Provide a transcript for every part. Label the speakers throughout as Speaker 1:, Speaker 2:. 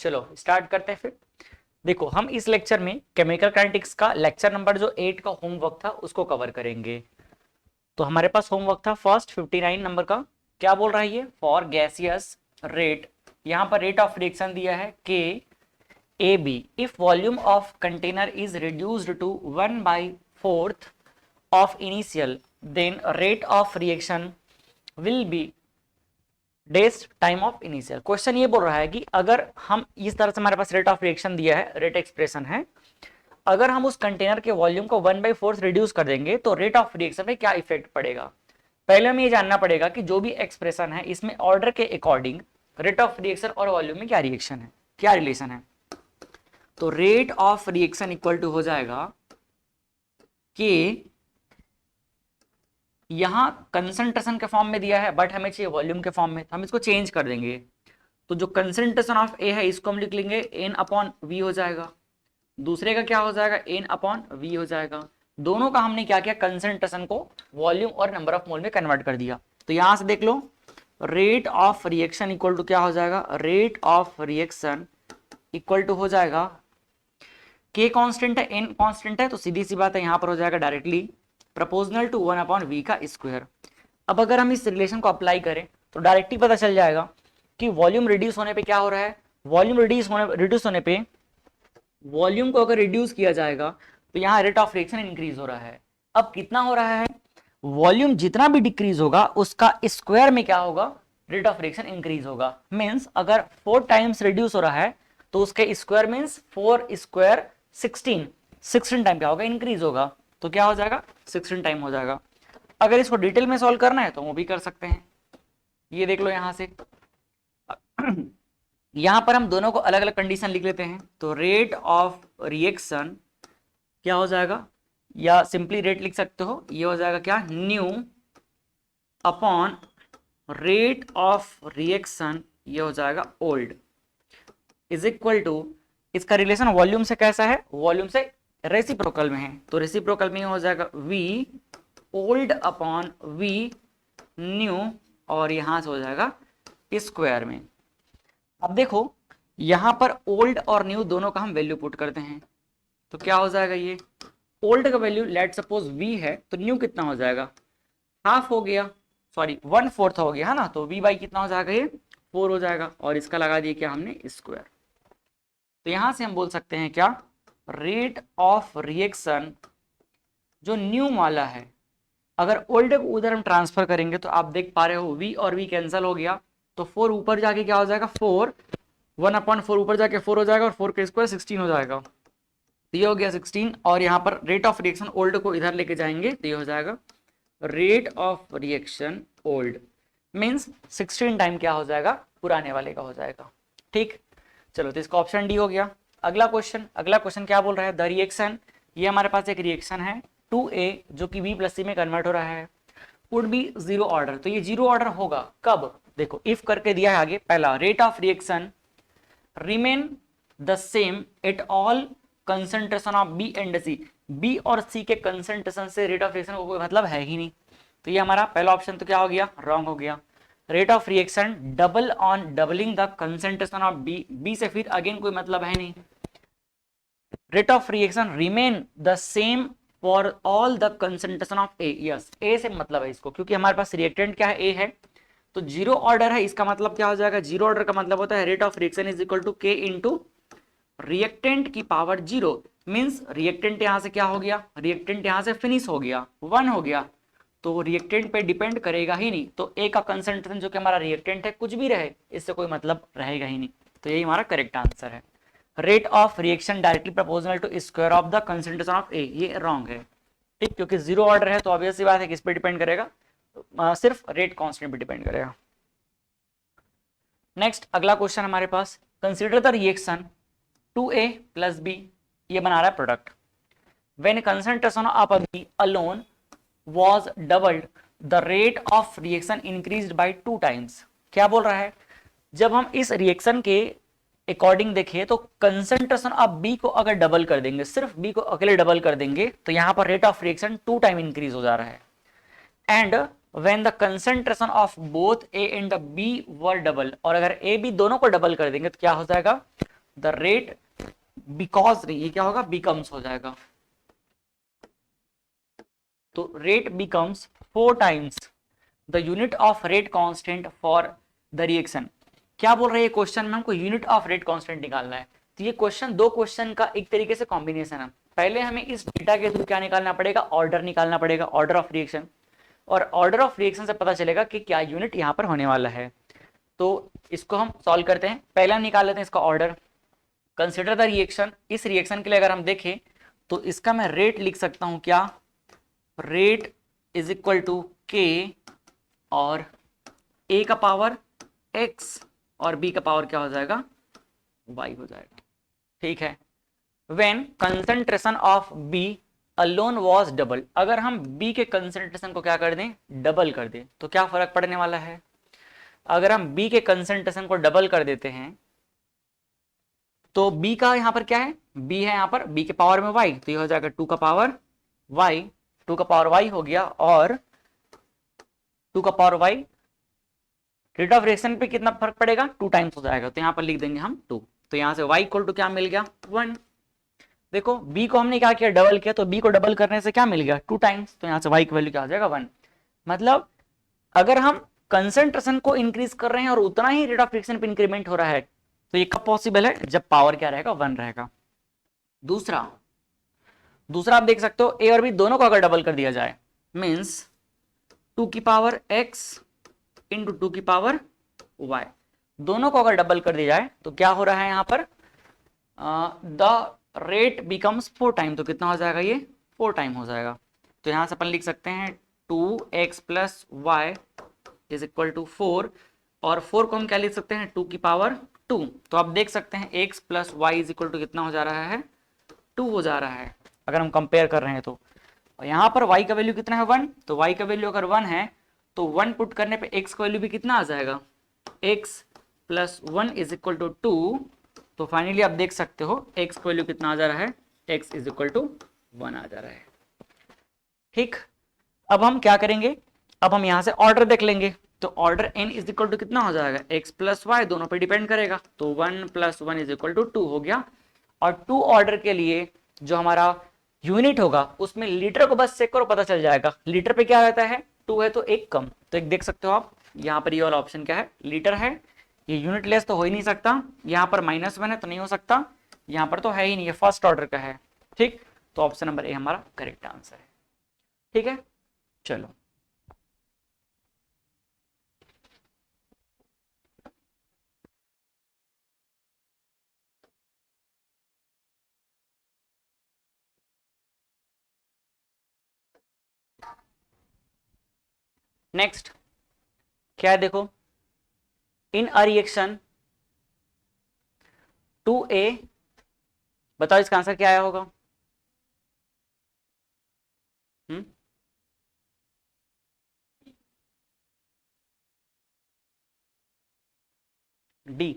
Speaker 1: चलो स्टार्ट करते हैं फिर। देखो हम इस लेक्चर में केमिकल काइनेटिक्स का लेक्चर नंबर जो 8 का होमवर्क था उसको कवर करेंगे। तो हमारे पास होमवर्क था फर्स्ट 59 नंबर का। क्या बोल रहा है ये? फॉर गैसियस रेट, यहाँ पर रेट ऑफ रिएक्शन दिया है के A B if volume of container is reduced to 1/4 of initial, then rate of reaction will be days time of initial. Question ये बोल रहा है कि अगर हम इस तरह से, हमारे पास रेट ऑफ रिएक्शन दिया है, रेट एक्सप्रेशन है, अगर हम उस कंटेनर के वॉल्यूम को 1/4 रिड्यूस कर देंगे तो रेट ऑफ रिएक्शन पे क्या इफेक्ट पड़ेगा। पहले हमें ये जानना पड़ेगा कि जो भी एक्सप्रेशन है इसमें ऑर्डर के अकॉर्डिंग रेट ऑफ रिएक्शन और वॉल्यूम में क्या रिएक्शन है, क्या रिलेशन है। तो rate of reaction equal to हो जाएगा कि यहां कंसंट्रेशन के फॉर्म में दिया है बट हमें चाहिए वॉल्यूम के फॉर्म में, तो हम इसको चेंज कर देंगे। तो जो कंसंट्रेशन ऑफ ए है इसको हम लिख लेंगे एन अपॉन वी हो जाएगा, दूसरे का क्या हो जाएगा एन अपॉन वी हो जाएगा। दोनों का हमने क्या किया, कंसंट्रेशन को वॉल्यूम और नंबर ऑफ मोल में कन्वर्ट कर दिया। तो यहां से देख लो rate of reaction equal to क्या हो जाएगा, rate of reaction equal to हो जाएगा के कांस्टेंट है एन कांस्टेंट है, तो सीधी सी बात है यहां पर हो जाएगा डायरेक्टली प्रोपोर्शनल टू 1/v का स्क्वायर। अब अगर हम इस रिलेशन को अप्लाई करें तो डायरेक्टली पता चल जाएगा कि वॉल्यूम रिड्यूस होने पे क्या हो रहा है, वॉल्यूम रिड्यूस होने पे वॉल्यूम को अगर रिड्यूस किया जाएगा तो यहाँ रेट ऑफ रिएक्शन इंक्रीज हो रहा है। अब कितना हो रहा है, वॉल्यूम जितना भी डिक्रीज होगा उसका स्क्वायर में क्या होगा, रेट ऑफ रिएक्शन इंक्रीज होगा। मींस अगर 4 टाइम्स रिड्यूस हो रहा है तो उसके स्क्वायर मींस 4 स्क्वायर 16 टाइम क्या होगा, इंक्रीज होगा। तो क्या हो जाएगा, 16 टाइम हो जाएगा। अगर इसको डिटेल में सॉल्व करना है तो वो भी कर सकते हैं। ये देख लो यहां से यहां पर हम दोनों को अलग अलग कंडीशन लिख लेते हैं। तो रेट ऑफ रिएक्शन क्या हो जाएगा, या सिंपली रेट लिख सकते हो, ये हो जाएगा क्या, new upon rate of reaction, ये हो जाएगा ओल्ड, इज इक्वल टू, इसका रिलेशन वॉल्यूम से कैसा है, वॉल्यूम से रेसिप्रोकल में है। तो रेसिप्रोकल में हो जाएगा v old upon v new, और यहां से हो जाएगा स्क्वायर में। अब देखो यहां पर ओल्ड और न्यू दोनों का हम वैल्यू पुट करते हैं तो क्या हो जाएगा, ये ओल्ड का वैल्यू लेट सपोज v है तो न्यू कितना हो जाएगा, हाफ हो गया, सॉरी 1/4 हो गया है ना, तो v बाई कितना हो जाएगा, ये 4 हो जाएगा, और इसका लगा दिया क्या हमने स्क्वायर। तो यहां से हम बोल सकते हैं क्या, रेट ऑफ रिएक्शन जो न्यू वाला है, अगर ओल्ड को उधर हम ट्रांसफर करेंगे तो आप देख पा रहे हो v और v कैंसिल हो गया, तो 4 ऊपर जाके क्या हो जाएगा, 4 1/4 ऊपर जाके 4 हो जाएगा, और 4 का स्क्वायर 16 हो जाएगा। तो ये हो गया 16, और यहाँ पर रेट ऑफ रिएक्शन ओल्ड को इधर लेके जाएंगे तो ये हो जाएगा rate of reaction old, means 16 time क्या हो जाएगा, पुराने वाले का हो जाएगा। ठीक, चलो तो इसका ऑप्शन डी हो गया। अगला क्वेश्चन क्या बोल रहा है, द रिएक्शन, ये हमारे पास एक रिएक्शन है 2a जो कि b प्लस सी में कन्वर्ट हो रहा है, वुड बी जीरो ऑर्डर। तो ये जीरो ऑर्डर होगा कब, देखो इफ करके दिया है आगे, पहला rate of reaction remain the same at all concentration of B and C, B और सी के कंसंट्रेशन से रेट ऑफ रिएक्शन को कोई मतलब है ही नहीं। तो ये हमारा पहला ऑप्शन तो क्या हो गया, रॉन्ग हो गया। Rate of reaction double on doubling the concentration of B, B से फिर अगेन कोई मतलब है नहीं। Rate of reaction remain the same for all the concentration of A, yes A से मतलब है इसको, क्योंकि हमारे पास रिएक्टेंट क्या है, ए है, तो जीरो ऑर्डर है, इसका मतलब क्या हो जाएगा, जीरो ऑर्डर का मतलब होता है rate of reaction is equal to k into reactant की पावर 0, मींस रिएक्टेंट यहां से क्या हो गया, रिएक्टेंट यहां से फिनिश हो गया, 1 हो गया, तो रिएक्टेंट पे डिपेंड करेगा ही नहीं। तो ए का कंसंट्रेशन जो कि हमारा रिएक्टेंट है कुछ भी रहे, इससे कोई मतलब रहेगा ही नहीं। तो यही हमारा करेक्ट आंसर है। Rate of reaction directly proportional to square of the concentration of A, ये रॉन्ग है। ठीक, क्योंकि जीरो ऑर्डर है तो ऑब्वियस सी बात है किस पे डिपेंड करेगा, सिर्फ रेट कांस्टेंट पे डिपेंड करेगा। नेक्स्ट अगला क्वेश्चन हमारे पास, consider the reaction 2a plus b, ये बना रहा है product, when concentration of b alone was doubled the rate of reaction increased by 2 times। क्या बोल रहा है, जब हम इस रिएक्शन के अकॉर्डिंग देखें तो कंसंट्रेशन ऑफ बी को अगर डबल कर देंगे, सिर्फ बी को अकेले डबल कर देंगे तो यहां पर rate of reaction 2 time increase हो जा रहा है। And when the concentration of both A and B were double, और अगर ए बी दोनों को डबल कर देंगे तो क्या हो जाएगा, द रेट बिकॉज ये क्या होगा, बिकम्स हो जाएगा, तो rate becomes 4 times the unit of rate constant for the reaction. क्या बोल रहे हैं क्वेश्चन में, हमको यूनिट ऑफ रेट कांस्टेंट निकालना है। तो ये क्वेश्चन दो क्वेश्चन का एक तरीके से कॉम्बिनेशन है। पहले हमें इस डेटा के थ्रू क्या निकालना पड़ेगा, ऑर्डर निकालना पड़ेगा, ऑर्डर ऑफ रिएक्शन, और ऑर्डर ऑफ रिएक्शन से पता चलेगा कि क्या यूनिट यहाँ पर होने वाला है। तो इसको हम सॉल्व करते हैं। पहला निकाल लेते हैं इसका ऑर्डर। कंसिडर द रिएक्शन, इस रिएक्शन के लिए अगर हम देखें तो इसका मैं रेट लिख सकता हूं क्या, रेट इज इक्वल टू के और ए का पावर एक्स और बी का पावर क्या हो जाएगा, वाई हो जाएगा। ठीक है। When concentration of B alone was double, अगर हम बी के कंसंट्रेशन को क्या कर दें, डबल कर दें, तो क्या फर्क पड़ने वाला है। अगर हम बी के कंसंट्रेशन को डबल कर देते हैं तो b का यहां पर क्या है, b है यहां पर b के पावर में y, तो ये हो जाएगा 2 का पावर y, 2 का पावर y हो गया, और 2 का power y rate of reaction पे कितना फर्क पड़ेगा, 2 टाइम्स हो जाएगा, तो यहां पर लिख देंगे हम 2। तो यहां से y इक्वल टू क्या मिल गया, 1। देखो b को हमने क्या किया, डबल किया, तो b को डबल करने से क्या मिल गया, 2 टाइम्स, तो यहां से y की वैल्यू क्या हो जाएगा, 1। मतलब अगर हम कंसंट्रेशन को इंक्रीज कर रहे हैं और उतना ही रेट ऑफ रिएक्शन पे इंक्रीमेंट हो रहा है, तो ये कब पॉसिबल है, जब पावर क्या रहेगा, 1 रहेगा। दूसरा आप देख सकते हो ए और बी दोनों को अगर डबल कर दिया जाए, मींस 2 की पावर x इंटू 2 की पावर y, दोनों को अगर डबल कर दिया जाए तो क्या हो रहा है यहाँ पर, द रेट बिकम्स 4 टाइम, तो कितना हो जाएगा, ये 4 टाइम हो जाएगा। तो यहां से अपन लिख सकते हैं 2x plus Y is equal to 4, और 4 को हम क्या लिख सकते हैं, 2 की पावर 2। तो आप देख सकते हैं x plus Y is equal to कितना हो जा रहा है, 2 हो जा रहा है अगर हम कंपेयर कर रहे हैं तो। और यहाँ पर y का वैल्यू कितना है, 1, तो y का वैल्यू अगर 1 है तो 1 पुट करने पे x का वैल्यू भी कितना आ जाएगा, x plus 1 is equal to 2। तो फाइनली आप देख सकते हो x का वैल्यू कितना आ जा रहा है, x इज इक्वल टू 1 आ जा रहा है। ठीक, अब हम क्या करेंगे, अब हम यहाँ से ऑर्डर देख लेंगे। तो order n is equal to कितना हो जाएगा, x प्लस वाई, दोनों पे डिपेंड करेगा, तो 1 प्लस 1 इज इक्वल टू 2 हो गया। और 2 ऑर्डर के लिए जो हमारा यूनिट होगा उसमें लीटर को बस चेक करो, पता चल जाएगा। लीटर पे क्या रहता है, 2 है तो एक कम, तो एक देख सकते हो आप यहाँ पर, ये वाला ऑप्शन क्या है, लीटर है। ये यूनिट लेस तो हो ही नहीं सकता, यहाँ पर -1 है तो नहीं हो सकता, यहाँ पर तो है ही नहीं, ये फर्स्ट ऑर्डर का है। ठीक, तो ऑप्शन नंबर ए हमारा करेक्ट आंसर है। ठीक है, चलो नेक्स्ट क्या है, देखो इन अ रिएक्शन 2A, बताओ इसका आंसर क्या आया होगा, डी।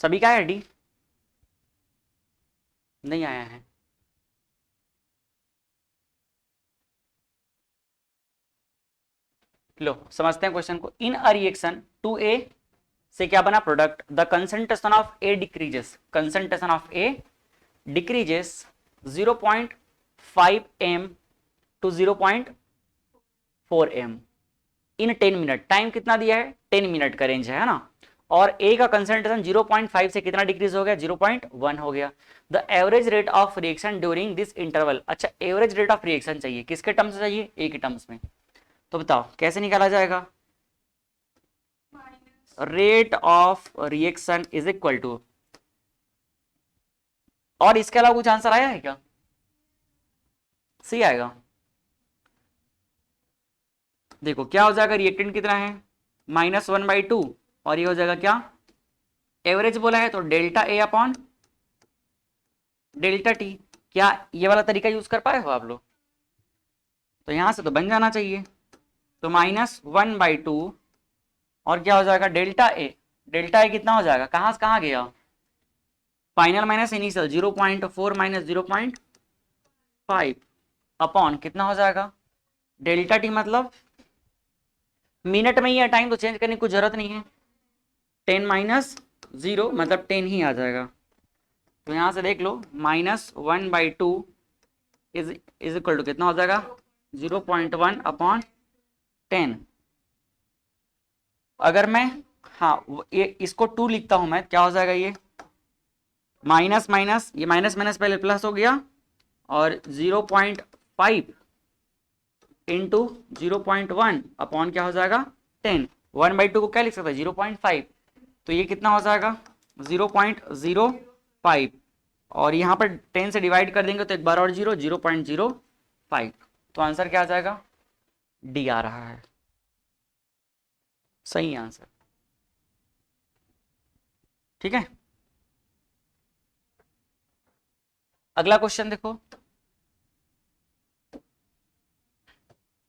Speaker 1: सभी का है डी, नहीं आया है। लो समझते हैं क्वेश्चन को। इन अ रिएक्शन 2A से क्या बना, product, the concentration of A decreases, concentration of A decreases 0.5 m to 0.4 m in 10 minute. Time कितना दिया है, 10 मिनट का रेंज है ना। और ए का कंसंट्रेशन 0.5 से कितना डिक्रीज हो गया, 0.1 हो गया। The average rate of reaction during this interval, अच्छा एवरेज रेट ऑफ रिएक्शन चाहिए, किसके टर्म्स में चाहिए, ए के टर्म्स में। तो बताओ कैसे निकाला जाएगा, rate of reaction is equal to, और इसके अलावा कुछ आंसर आया है क्या, सी आएगा। देखो क्या हो जाएगा, रिएक्टेंट कितना है, -1/2, और ये हो जाएगा क्या, एवरेज बोला है तो delta A upon delta T. क्या ये वाला तरीका यूज कर पाए हो आप लोग, तो यहां से तो बन जाना चाहिए। तो -1/2 और क्या हो जाएगा, डेल्टा ए। डेल्टा ए कितना हो जाएगा, कहां से कहां गया, final minus initial, 0.4 minus 0.5 upon कितना हो जाएगा, डेल्टा टी मतलब मिनट में ही है टाइम, तो चेंज करने की कोई जरूरत नहीं है। 10 - 0 मतलब 10 ही आ जाएगा। तो यहां से देख लो -1/2 इज इक्वल टू कितना हो जाएगा 0.1/10। अगर मैं ये इसको 2 लिखता हूं मैं, क्या हो जाएगा ये माइनस माइनस, ये माइनस माइनस पहले प्लस हो गया, और 0.5 इंटू 0.1 अपॉन क्या हो जाएगा 10। 1/2 को क्या लिख सकते हैं 0.5, तो ये कितना हो जाएगा 0.05, और यहाँ पर 10 से डिवाइड कर देंगे तो एक बार और 0.05। तो आंसर क्या आ जाएगा डी आ रहा है, सही आंसर। ठीक है, अगला क्वेश्चन देखो,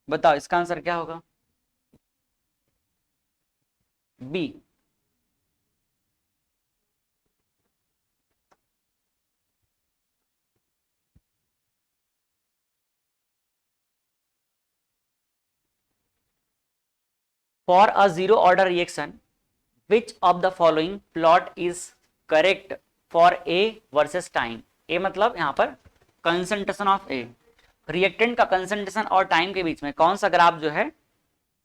Speaker 1: बताओ इसका आंसर क्या होगा। B. For a zero order reaction which of the following plot is correct for A versus time. A मतलब यहां पर कंसंट्रेशन ऑफ ए, रिएक्टेंट का कंसंट्रेशन और टाइम के बीच में कौन सा ग्राफ जो है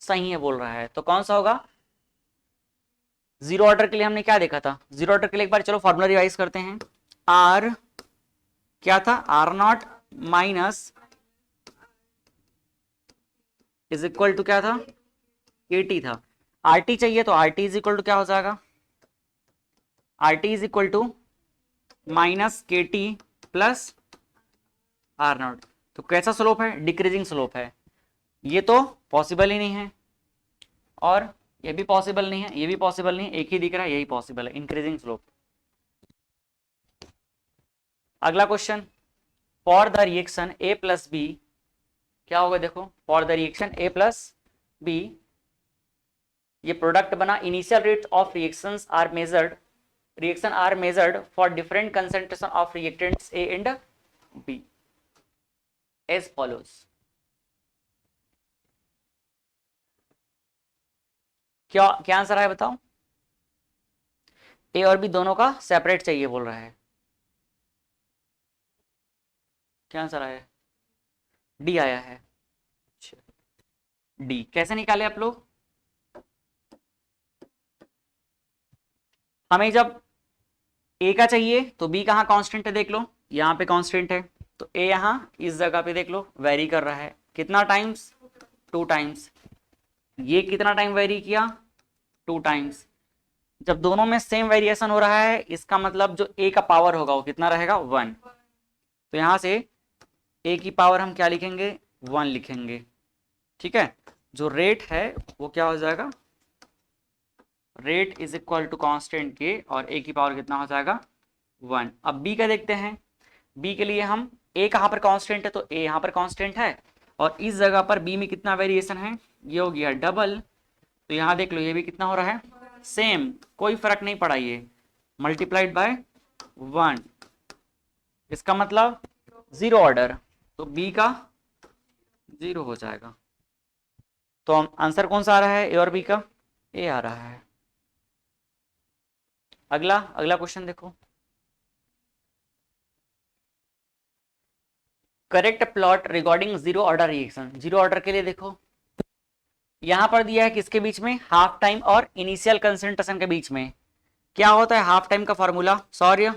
Speaker 1: सही है बोल रहा है, तो कौन सा होगा। जीरो ऑर्डर के लिए हमने क्या देखा था, जीरो ऑर्डर के लिए एक बार चलो फॉर्मूला रिवाइज करते हैं। आर क्या था, R naught minus is equal to क्या था के टी था। आर टी चाहिए तो R T is equal to क्या हो जाएगा, R T is equal to minus k t plus R naught. तो कैसा स्लोप है, डिक्रीजिंग स्लोप है, ये तो पॉसिबल ही नहीं है, और ये भी पॉसिबल नहीं है, ये भी पॉसिबल नहीं है, एक ही दिख रहा है, यही पॉसिबल है, इंक्रीजिंग स्लोप। अगला question, for the reaction A plus B क्या होगा, देखो for the reaction A plus B, ये प्रोडक्ट बना, initial rate of reactions are measured, reaction are measured for different concentration of reactants A and B as follows. क्या क्या answer है बताओ, ए और बी दोनों का सेपरेट चाहिए बोल रहा है, क्या आंसर आया, डी आया है। डी कैसे निकाले आप लोग, हमें जब ए का चाहिए तो बी कहाँ कांस्टेंट है देख लो, यहाँ पे कांस्टेंट है, तो ए यहाँ इस जगह पे देख लो वेरी कर रहा है, कितना टाइम्स 2 टाइम्स, ये कितना टाइम वेरी किया 2 टाइम्स। जब दोनों में सेम वेरिएशन हो रहा है इसका मतलब जो ए का पावर होगा वो कितना रहेगा 1, तो यहाँ से ए की पावर हम क्या लिखेंगे 1 लिखेंगे। ठीक है, जो रेट है वो क्या हो जाएगा, rate is equal to constant k, और ए की पावर कितना हो जाएगा 1। अब बी का देखते हैं, बी के लिए हम ए कहाँ पर कांस्टेंट है तो ए यहाँ पर कांस्टेंट है, और इस जगह पर बी में कितना वेरिएशन है, ये हो गया डबल, तो यहाँ देख लो ये भी कितना हो रहा है सेम, कोई फर्क नहीं पड़ा, ये मल्टीप्लाइड बाय 1, इसका मतलब जीरो ऑर्डर, तो बी का 0 हो जाएगा। तो आंसर कौन सा आ रहा है ए और बी का, ए आ रहा है। अगला अगला क्वेश्चन देखो, correct plot regarding zero order reaction. Zero order के लिए देखो यहां पर दिया है किसके बीच में, हाफ टाइम और इनिशियल कंसंट्रेशन के बीच में। क्या होता है हाफ टाइम का फॉर्मूला, सॉरी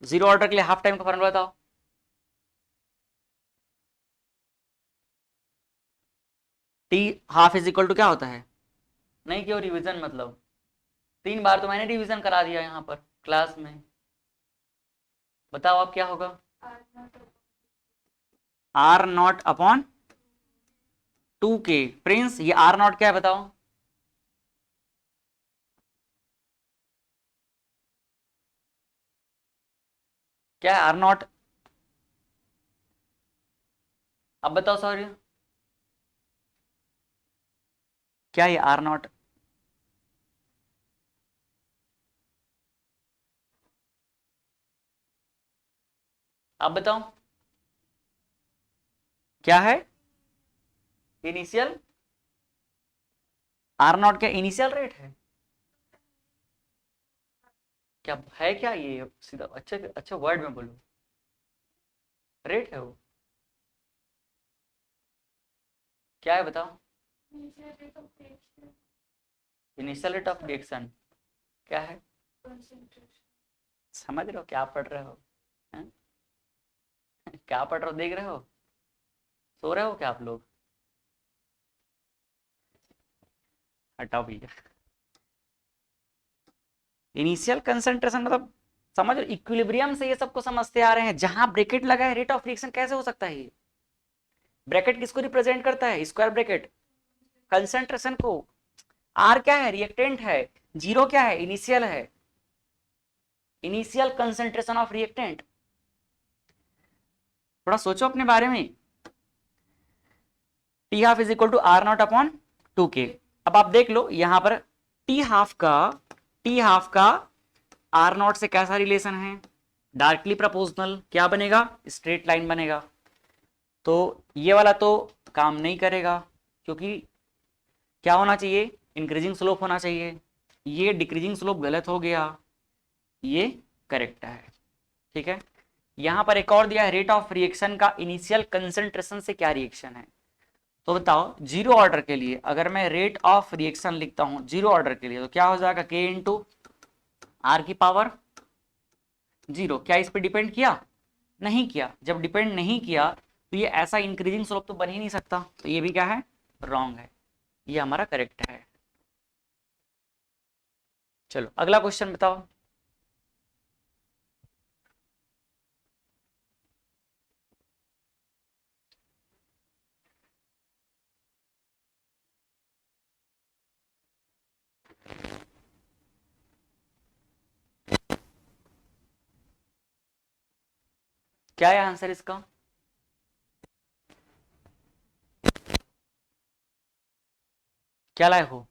Speaker 1: जीरो ऑर्डर के लिए हाफ टाइम का फॉर्मूला बताओ। T half is equal to क्या होता है, नहीं क्यों रिवीजन, मतलब 3 बार तो मैंने रिवीजन करा दिया यहाँ पर क्लास में, बताओ अब क्या होगा, आर नॉट अपॉन 2 के। प्रिंस ये आर नॉट क्या है बताओ, क्या है आर नॉट, अब बताओ सॉरी, क्या ये आर नॉट, अब बताओ क्या है, इनिशियल आर नॉट क्या इनिशियल रेट है? क्या है क्या ये? सीधा अच्छा अच्छा वर्ड में बोलो, रेट है वो? क्या है बताओ? इनिशियल रेट ऑफ रिएक्शन क्या है? समझ रहे हो क्या पढ़ रहे हो? हैं? क्या पढ़ रहे हो, देख रहे हो? सो रहे हो क्या आप लोग? हटाओ भैया। इनिशियल कंसंट्रेशन मतलब समझ रहे, इक्विलिब्रियम से ये सबको समझते आ रहे हैं। जहां ब्रैकेट लगा है रेट ऑफ रिएक्शन कैसे हो सकता है ये? ब्रैकेट किसको रिप्रेजेंट करता है? स्क्वायर ब्रैकेट कंसंट्रेशन को। आर क्या है? रिएक्टेंट है। जीरो क्या है? इनिशियल है। Initial concentration of reactant. थोड़ा सोचो अपने बारे में। T half is equal to R naught upon 2k। अब आप देख लो यहां पर टी हाफ का आर नॉट से कैसा रिलेशन है? Directly proportional. क्या बनेगा? स्ट्रेट लाइन बनेगा। तो ये वाला तो काम नहीं करेगा, क्योंकि क्या होना चाहिए? इंक्रीजिंग स्लोप होना चाहिए। ये डिक्रीजिंग स्लोप गलत हो गया, ये करेक्ट है। ठीक है। यहां पर एक और दिया है, रेट ऑफ रिएक्शन का इनिशियल कंसंट्रेशन से क्या रिएक्शन है। तो बताओ जीरो ऑर्डर के लिए अगर मैं रेट ऑफ रिएक्शन लिखता हूं जीरो ऑर्डर के लिए, तो क्या हो जाएगा? के इंटू आर की पावर जीरो। क्या इस पे डिपेंड किया? नहीं किया। जब डिपेंड नहीं किया तो ये ऐसा इंक्रीजिंग स्लोप तो बन ही नहीं सकता। तो ये भी क्या है? रॉन्ग है। ये हमारा करेक्ट है। चलो अगला क्वेश्चन बताओ। क्या है आंसर इसका? क्या लाए हो?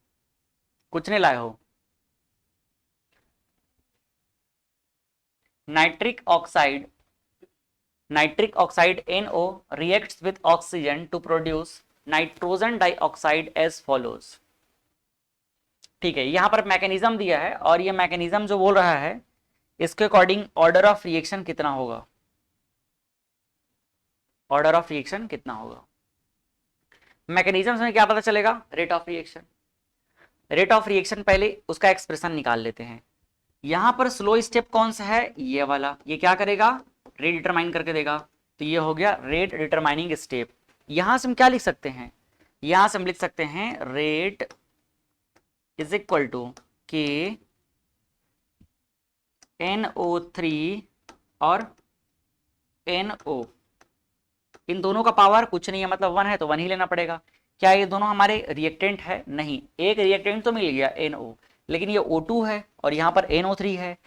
Speaker 1: कुछ नहीं लाए हो? Nitric oxide, nitric oxide NO reacts with oxygen to produce nitrogen dioxide as follows. ठीक है, यहां पर मैकेनिज्म दिया है और ये मैकेनिज्म जो बोल रहा है इसके अकॉर्डिंग ऑर्डर ऑफ रिएक्शन कितना होगा? ऑर्डर ऑफ रिएक्शन कितना होगा? मैकेनिज्म में क्या पता चलेगा? Rate of reaction. Rate of reaction पहले उसका एक्सप्रेशन निकाल लेते हैं। यहां पर स्लो स्टेप कौन सा है? ये वाला। ये क्या करेगा? रेट डिटरमाइन करके देगा। तो ये हो गया रेट डिटरमाइनिंग स्टेप। यहां से हम क्या लिख सकते हैं? यहां से हम लिख सकते हैं रेट इज इक्वल टू के NO3 और NO। इन दोनों का पावर कुछ नहीं है, मतलब वन है तो वन ही लेना पड़ेगा। क्या ये दोनों हमारे रिएक्टेंट है? नहीं। एक रिएक्टेंट तो मिल गया NO, लेकिन ये O2 है और यहाँ पर NO3 है।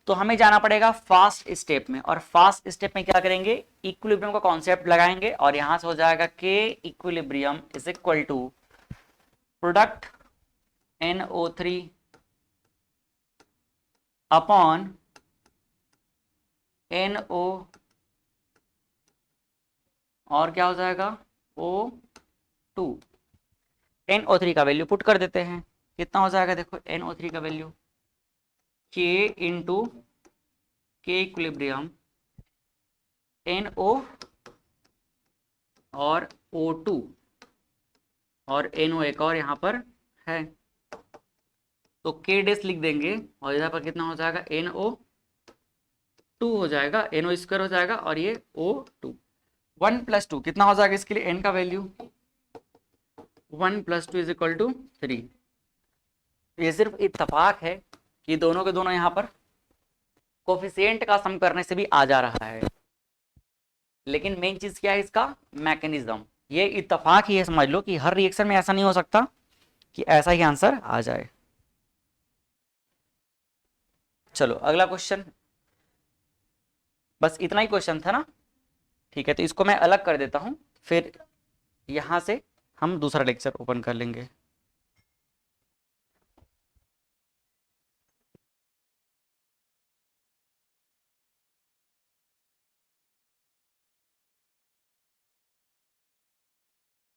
Speaker 1: तो हमें जाना पड़ेगा फास्ट स्टेप में, और फास्ट स्टेप में क्या करेंगे? इक्विलिब्रियम का कॉन्सेप्ट लगाएंगे और यहां से हो जाएगा k equilibrium is equal to product NO3 upon NO और क्या हो जाएगा? O2। NO3 का वैल्यू पुट कर देते हैं। कितना हो जाएगा? देखो NO3 का वैल्यू K इंटू के इक्विलिब्रियम NO और O2 और NO एक और यहाँ पर है, तो K डैश लिख देंगे और इधर पर कितना हो जाएगा? NO2 हो जाएगा, NO स्क्वायर हो जाएगा और ये O2। 1 + 2 कितना हो जाएगा इसके लिए? N का वैल्यू 1 + 2 इज इक्वल टू 3। ये सिर्फ इत्तेफाक है कि दोनों के दोनों यहाँ पर कोफिशिएंट का सम करने से भी आ जा रहा है, लेकिन मेन चीज क्या है इसका? मैकेनिज्म। ये इत्तेफाक ही है, समझ लो कि हर रिएक्शन में ऐसा नहीं हो सकता कि ऐसा ही आंसर आ जाए। चलो अगला क्वेश्चन। बस इतना ही क्वेश्चन था ना? ठीक है, तो इसको मैं अलग कर देता हूं, फिर यहां से हम दूसरा लेक्चर ओपन कर लेंगे।